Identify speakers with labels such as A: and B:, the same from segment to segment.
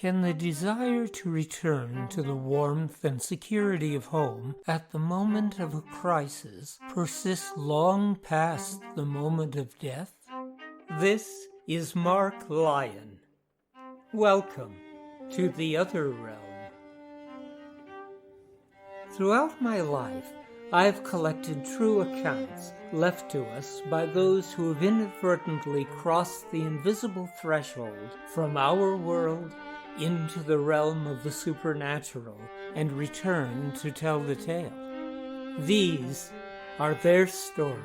A: Can the desire to return to the warmth and security of home at the moment of a crisis persist long past the moment of death? This is Mark Lyon. Welcome to the other realm. Throughout my life, I have collected true accounts left to us by those who have inadvertently crossed the invisible threshold from our world into the realm of the supernatural and returned to tell the tale. These are their stories.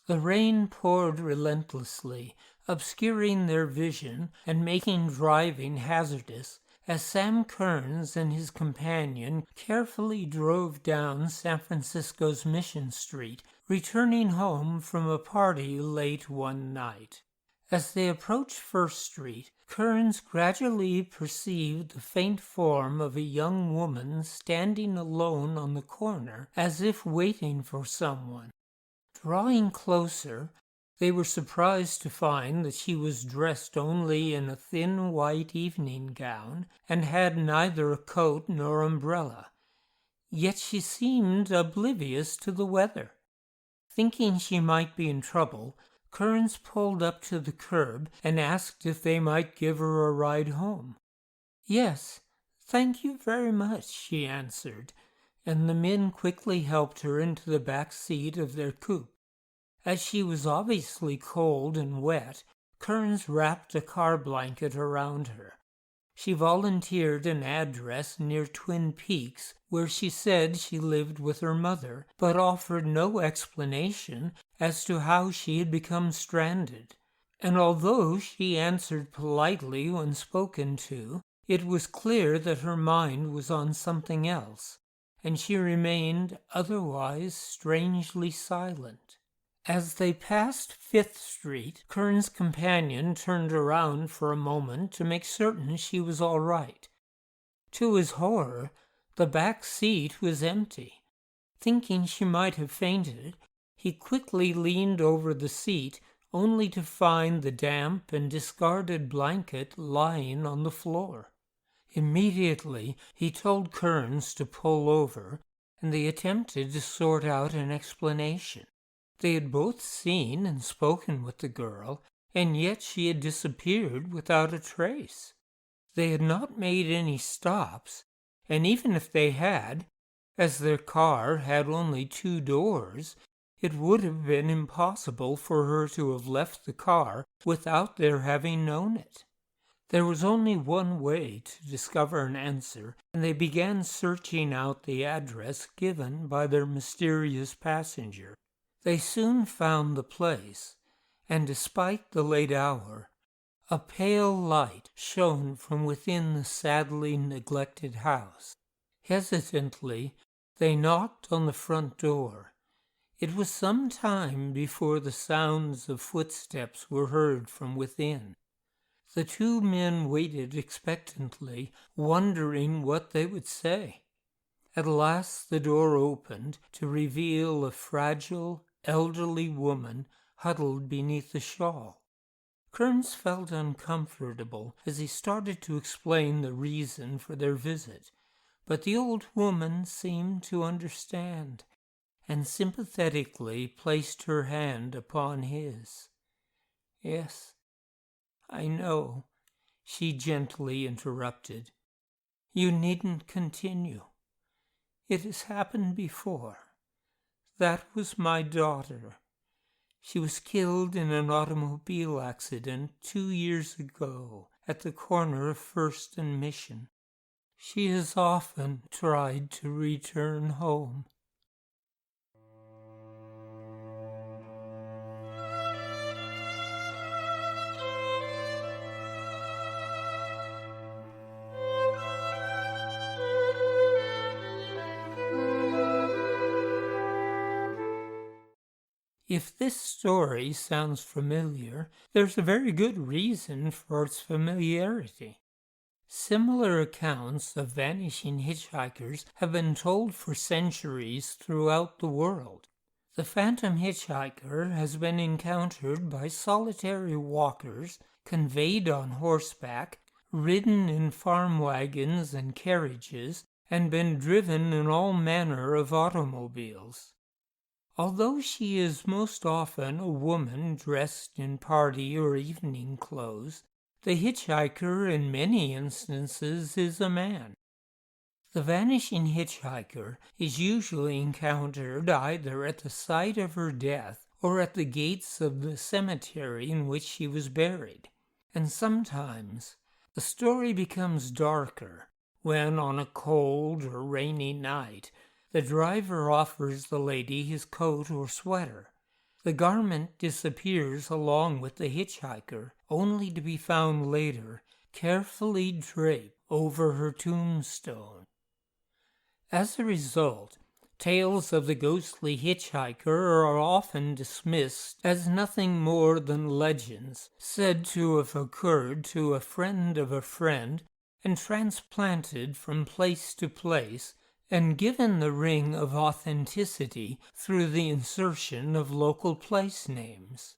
A: The rain poured relentlessly, obscuring their vision and making driving hazardous as Sam Kearns and his companion carefully drove down San Francisco's Mission Street, returning home from a party late one night. As they approached First Street, Kearns gradually perceived the faint form of a young woman standing alone on the corner as if waiting for someone. Drawing closer, they were surprised to find that she was dressed only in a thin white evening gown and had neither a coat nor umbrella. Yet she seemed oblivious to the weather. Thinking she might be in trouble, Kearns pulled up to the curb and asked if they might give her a ride home. "Yes, thank you very much," she answered, and the men quickly helped her into the back seat of their coupe. As she was obviously cold and wet, Kearns wrapped a car blanket around her. She volunteered an address near Twin Peaks where she said she lived with her mother, but offered no explanation as to how she had become stranded. And although she answered politely when spoken to, it was clear that her mind was on something else, and she remained otherwise strangely silent. As they passed Fifth Street, Kearns' companion turned around for a moment to make certain she was all right. To his horror, the back seat was empty. Thinking she might have fainted, he quickly leaned over the seat only to find the damp and discarded blanket lying on the floor. Immediately, he told Kearns to pull over, and they attempted to sort out an explanation. They had both seen and spoken with the girl, and yet she had disappeared without a trace. They had not made any stops, and even if they had, as their car had only 2 doors, it would have been impossible for her to have left the car without their having known it. There was only one way to discover an answer, and they began searching out the address given by their mysterious passenger. They soon found the place, and despite the late hour, a pale light shone from within the sadly neglected house. Hesitantly, they knocked on the front door. It was some time before the sounds of footsteps were heard from within. The 2 men waited expectantly, wondering what they would say. At last the door opened to reveal a fragile, elderly woman huddled beneath a shawl. Kearns felt uncomfortable as he started to explain the reason for their visit, but the old woman seemed to understand, and sympathetically placed her hand upon his. "Yes, I know," she gently interrupted. "You needn't continue. It has happened before. That was my daughter. She was killed in an automobile accident 2 years ago at the corner of First and Mission. She has often tried to return home." If this story sounds familiar, there's a very good reason for its familiarity. Similar accounts of vanishing hitchhikers have been told for centuries throughout the world. The Phantom Hitchhiker has been encountered by solitary walkers, conveyed on horseback, ridden in farm wagons and carriages, and been driven in all manner of automobiles. Although she is most often a woman dressed in party or evening clothes, the hitchhiker in many instances is a man. The vanishing hitchhiker is usually encountered either at the site of her death or at the gates of the cemetery in which she was buried. And sometimes the story becomes darker when, on a cold or rainy night, the driver offers the lady his coat or sweater. The garment disappears along with the hitchhiker, only to be found later, carefully draped over her tombstone. As a result, tales of the ghostly hitchhiker are often dismissed as nothing more than legends, said to have occurred to a friend of a friend and transplanted from place to place, and given the ring of authenticity through the insertion of local place names.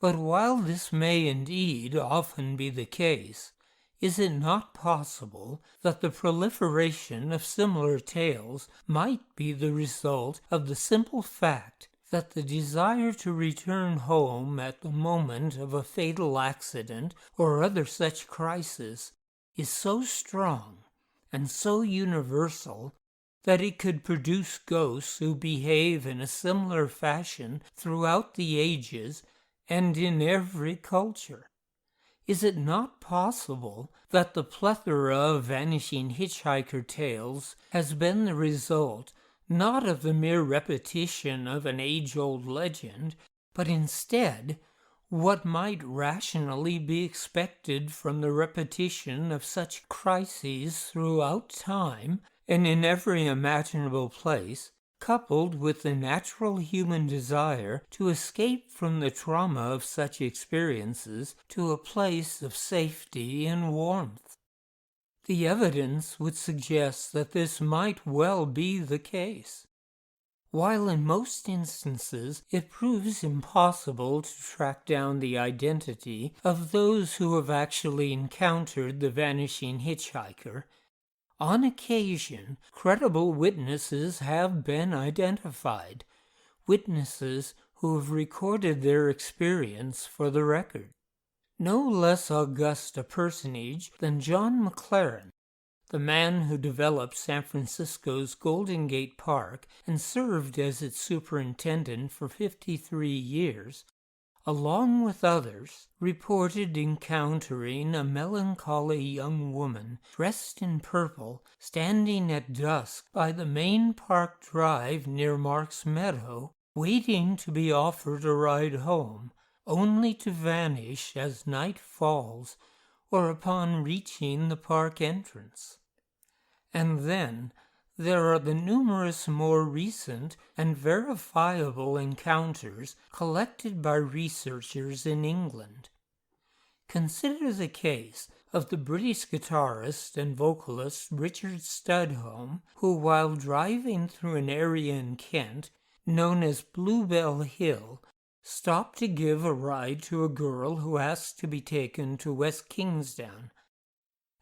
A: But while this may indeed often be the case, is it not possible that the proliferation of similar tales might be the result of the simple fact that the desire to return home at the moment of a fatal accident or other such crisis is so strong and so universal that it could produce ghosts who behave in a similar fashion throughout the ages and in every culture? Is it not possible that the plethora of vanishing hitchhiker tales has been the result not of the mere repetition of an age-old legend, but instead what might rationally be expected from the repetition of such crises throughout time and in every imaginable place, coupled with the natural human desire to escape from the trauma of such experiences to a place of safety and warmth? The evidence would suggest that this might well be the case. While in most instances it proves impossible to track down the identity of those who have actually encountered the vanishing hitchhiker, on occasion, credible witnesses have been identified, witnesses who have recorded their experience for the record. No less august a personage than John McLaren, the man who developed San Francisco's Golden Gate Park and served as its superintendent for 53 years, along with others, reported encountering a melancholy young woman dressed in purple standing at dusk by the main park drive near Mark's Meadow, waiting to be offered a ride home, only to vanish as night falls or upon reaching the park entrance. And then there are the numerous more recent and verifiable encounters collected by researchers in England. Consider the case of the British guitarist and vocalist Richard Studholme, who, while driving through an area in Kent known as Bluebell Hill, stopped to give a ride to a girl who asked to be taken to West Kingsdown.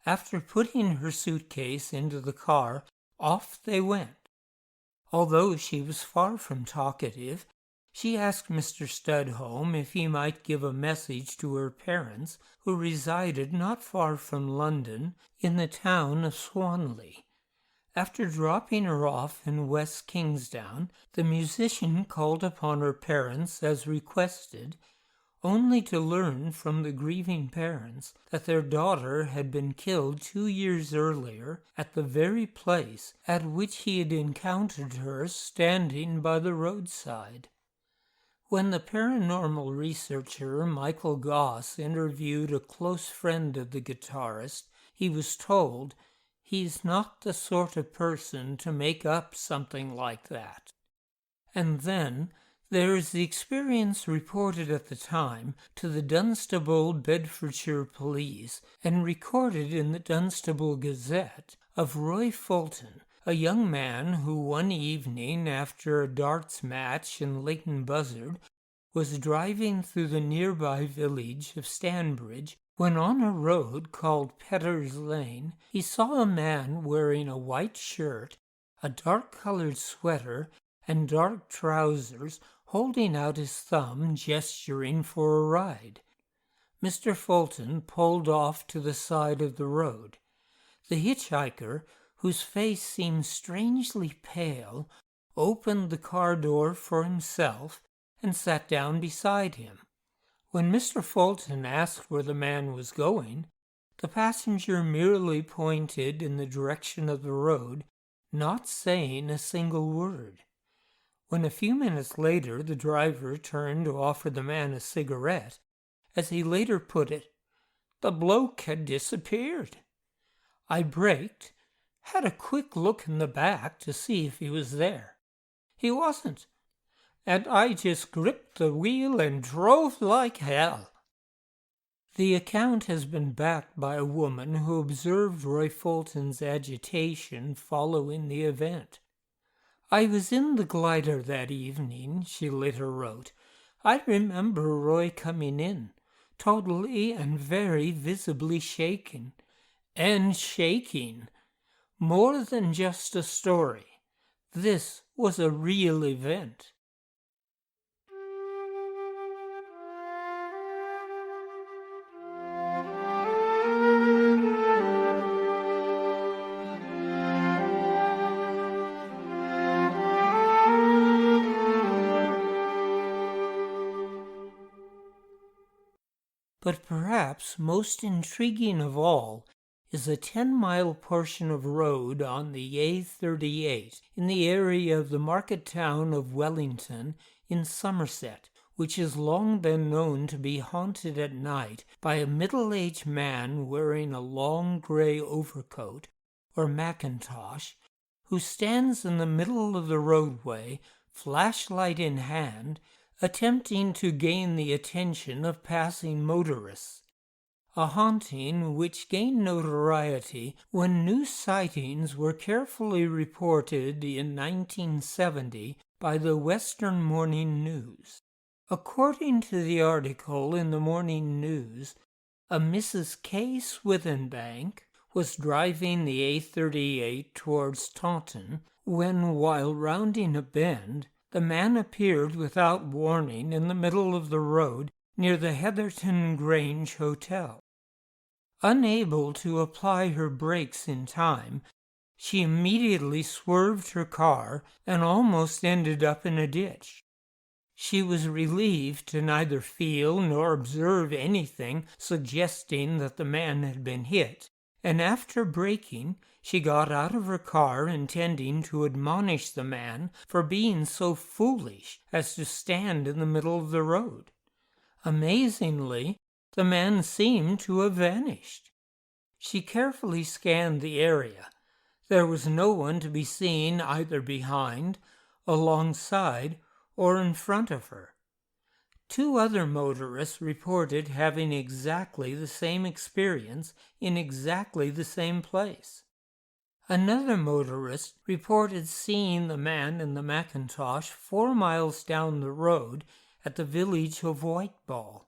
A: After putting her suitcase into the car, off they went. Although she was far from talkative, she asked Mr. Studholme if he might give a message to her parents, who resided not far from London in the town of Swanley. After dropping her off in West Kingsdown, the musician called upon her parents as requested, only to learn from the grieving parents that their daughter had been killed 2 years earlier at the very place at which he had encountered her standing by the roadside. When the paranormal researcher Michael Goss interviewed a close friend of the guitarist, he was told he's not the sort of person to make up something like that. And then There is the experience reported at the time to the Dunstable, Bedfordshire police and recorded in the Dunstable Gazette of Roy Fulton, a young man who one evening after a darts match in Leighton Buzzard was driving through the nearby village of Stanbridge when on a road called Petter's Lane he saw a man wearing a white shirt, a dark-colored sweater, and dark trousers holding out his thumb, gesturing for a ride. Mr. Fulton pulled off to the side of the road. The hitchhiker, whose face seemed strangely pale, opened the car door for himself and sat down beside him. When Mr. Fulton asked where the man was going, the passenger merely pointed in the direction of the road, not saying a single word. When a few minutes later the driver turned to offer the man a cigarette, as he later put it, the bloke had disappeared. I braked, had a quick look in the back to see if he was there. He wasn't, and I just gripped the wheel and drove like hell. The account has been backed by a woman who observed Roy Fulton's agitation following the event. I was in the glider that evening, she later wrote. I remember Roy coming in, totally and very visibly shaken. And shaking. More than just a story. This was a real event. But perhaps most intriguing of all is a 10-mile portion of road on the A38 in the area of the market town of Wellington in Somerset, which has long been known to be haunted at night by a middle-aged man wearing a long grey overcoat or mackintosh, who stands in the middle of the roadway, flashlight in hand, attempting to gain the attention of passing motorists, a haunting which gained notoriety when new sightings were carefully reported in 1970 by the Western Morning News. According to the article in the Morning News, a Mrs. K. Swithenbank was driving the A38 towards Taunton when, while rounding a bend, the man appeared without warning in the middle of the road near the Heatherton Grange Hotel. Unable to apply her brakes in time, she immediately swerved her car and almost ended up in a ditch. She was relieved to neither feel nor observe anything suggesting that the man had been hit, and after braking, she got out of her car intending to admonish the man for being so foolish as to stand in the middle of the road. Amazingly, the man seemed to have vanished. She carefully scanned the area. There was no one to be seen either behind, alongside, or in front of her. 2 other motorists reported having exactly the same experience in exactly the same place. Another motorist reported seeing the man in the mackintosh 4 miles down the road at the village of Whiteball.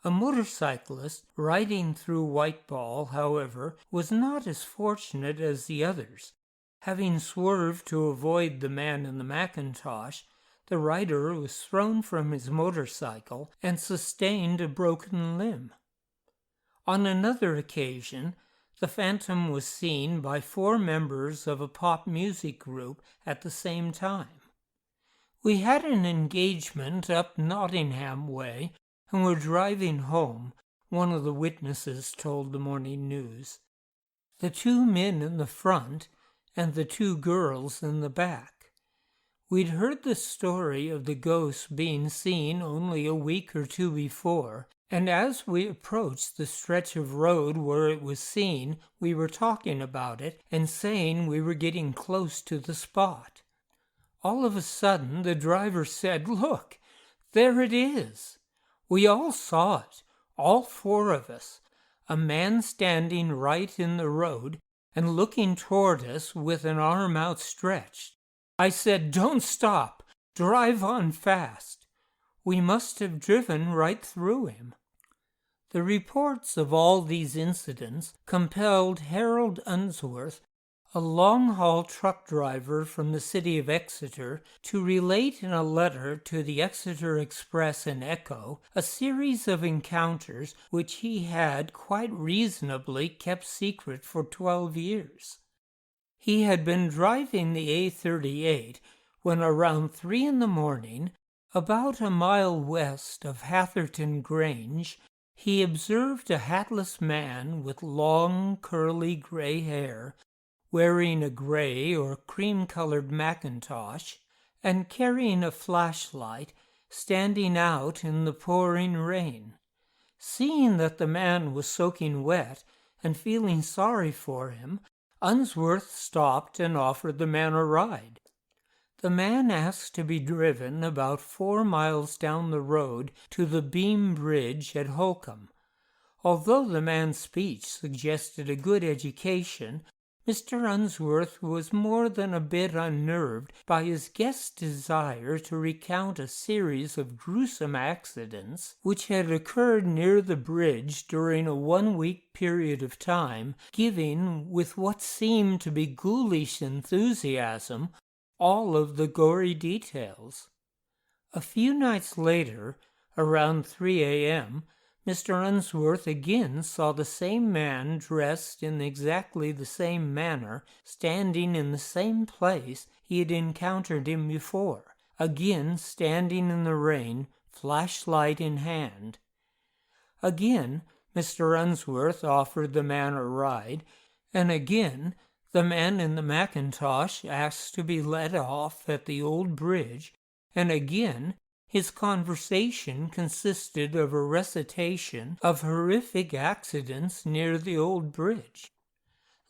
A: A motorcyclist riding through Whiteball, however, was not as fortunate as the others. Having swerved to avoid the man in the mackintosh, the rider was thrown from his motorcycle and sustained a broken limb. On another occasion, the Phantom was seen by 4 members of a pop music group at the same time. We had an engagement up Nottingham way and were driving home, one of the witnesses told the Morning News. The 2 men in the front and the 2 girls in the back. We'd heard the story of the ghost being seen only a week or 2 before, and as we approached the stretch of road where it was seen, we were talking about it and saying we were getting close to the spot. All of a sudden, the driver said, "Look, there it is." We all saw it, all four of us, a man standing right in the road and looking toward us with an arm outstretched. I said, "Don't stop, drive on fast." We must have driven right through him. The reports of all these incidents compelled Harold Unsworth, a long-haul truck driver from the city of Exeter, to relate in a letter to the Exeter Express and Echo a series of encounters which he had quite reasonably kept secret for 12 years. He had been driving the A38 when around 3 in the morning, about a mile west of Hatherton Grange, he observed a hatless man with long, curly gray hair, wearing a gray or cream-colored mackintosh, and carrying a flashlight, standing out in the pouring rain. Seeing that the man was soaking wet and feeling sorry for him, Unsworth stopped and offered the man a ride. The man asked to be driven about 4 miles down the road to the Beam Bridge at Holcombe. Although the man's speech suggested a good education, Mr. Unsworth was more than a bit unnerved by his guest's desire to recount a series of gruesome accidents which had occurred near the bridge during a 1-week period of time, giving, with what seemed to be ghoulish enthusiasm, all of the gory details. A few nights later, around 3 a.m., Mr. Unsworth again saw the same man dressed in exactly the same manner, standing in the same place he had encountered him before, again standing in the rain, flashlight in hand. Again, Mr. Unsworth offered the man a ride, and again the man in the mackintosh asked to be let off at the old bridge, and again his conversation consisted of a recitation of horrific accidents near the old bridge.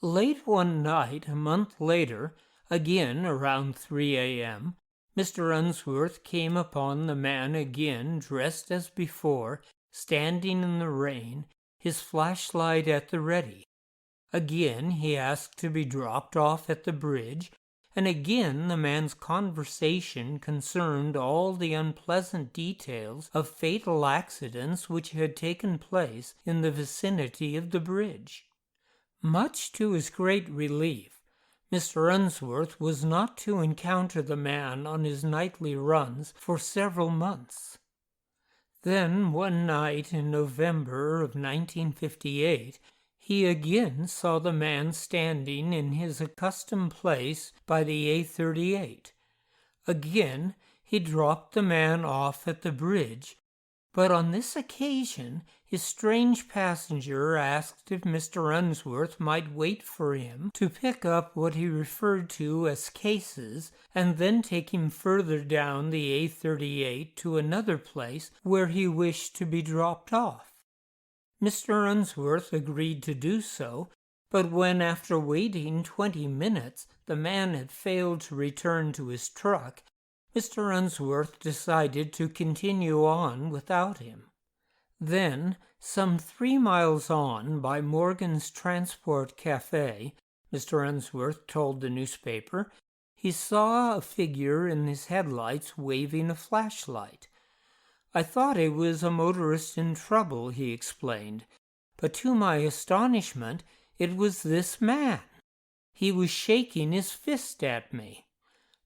A: Late one night, a month later, again around 3 a.m., Mr. Unsworth came upon the man again dressed as before, standing in the rain, his flashlight at the ready. Again he asked to be dropped off at the bridge, and again the man's conversation concerned all the unpleasant details of fatal accidents which had taken place in the vicinity of the bridge. Much to his great relief, Mr. Unsworth was not to encounter the man on his nightly runs for several months. Then, one night in November of 1958, he again saw the man standing in his accustomed place by the A38. Again, he dropped the man off at the bridge, but on this occasion his strange passenger asked if Mr. Unsworth might wait for him to pick up what he referred to as cases and then take him further down the A38 to another place where he wished to be dropped off. Mr. Unsworth agreed to do so, but when after waiting 20 minutes the man had failed to return to his truck, Mr. Unsworth decided to continue on without him. Then, some 3 miles on by Morgan's Transport Cafe, Mr. Unsworth told the newspaper, he saw a figure in his headlights waving a flashlight. "I thought it was a motorist in trouble," he explained, but to my astonishment it was this man. He was shaking his fist at me.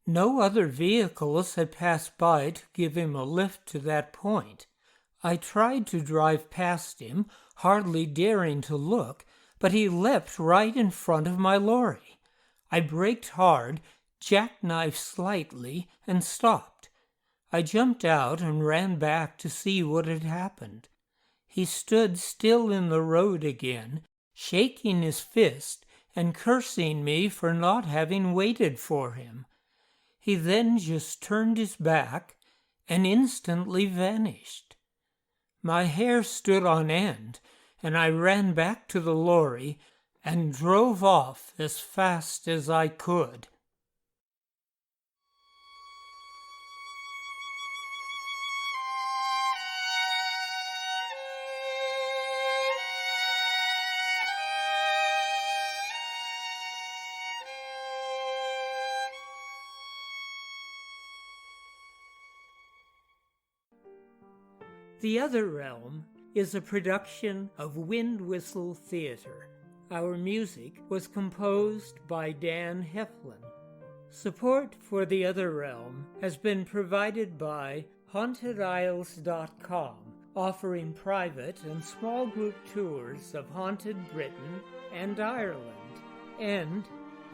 A: No other vehicles had passed by to give him a lift to that point. I tried to drive past him, hardly daring to look, but he leapt right in front of my lorry. I braked hard, jackknifed slightly, and stopped. I jumped out and ran back to see what had happened. He stood still in the road again, shaking his fist and cursing me for not having waited for him. He then just turned his back and instantly vanished. My hair stood on end, and I ran back to the lorry and drove off as fast as I could. The Other Realm is a production of Wind Whistle Theater. Our music was composed by Dan Heflin. Support for The Other Realm has been provided by HauntedIsles.com, offering private and small group tours of haunted Britain and Ireland, and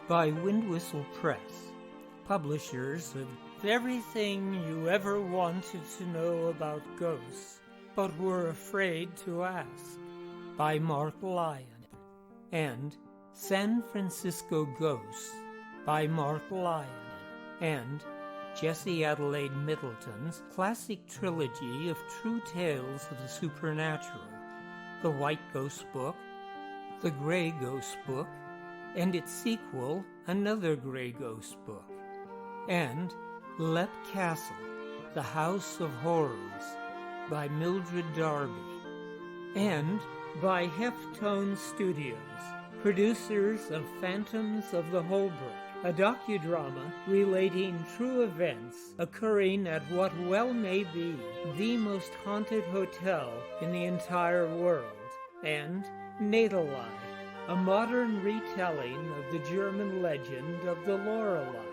A: by Wind Whistle Press, publishers of everything you ever wanted to know about ghosts but were afraid to ask, by Mark Lyon, and San Francisco Ghosts by Mark Lyon, and Jesse Adelaide Middleton's classic trilogy of true tales of the supernatural, The White Ghost Book, The Grey Ghost Book, and its sequel, Another Grey Ghost Book, and Lep Castle, The House of Horrors by Mildred Darby, and by Heftone Studios, producers of Phantoms of the Holbrook, a docudrama relating true events occurring at what well may be the most haunted hotel in the entire world, and Nadelei, a modern retelling of the German legend of the Lorelei.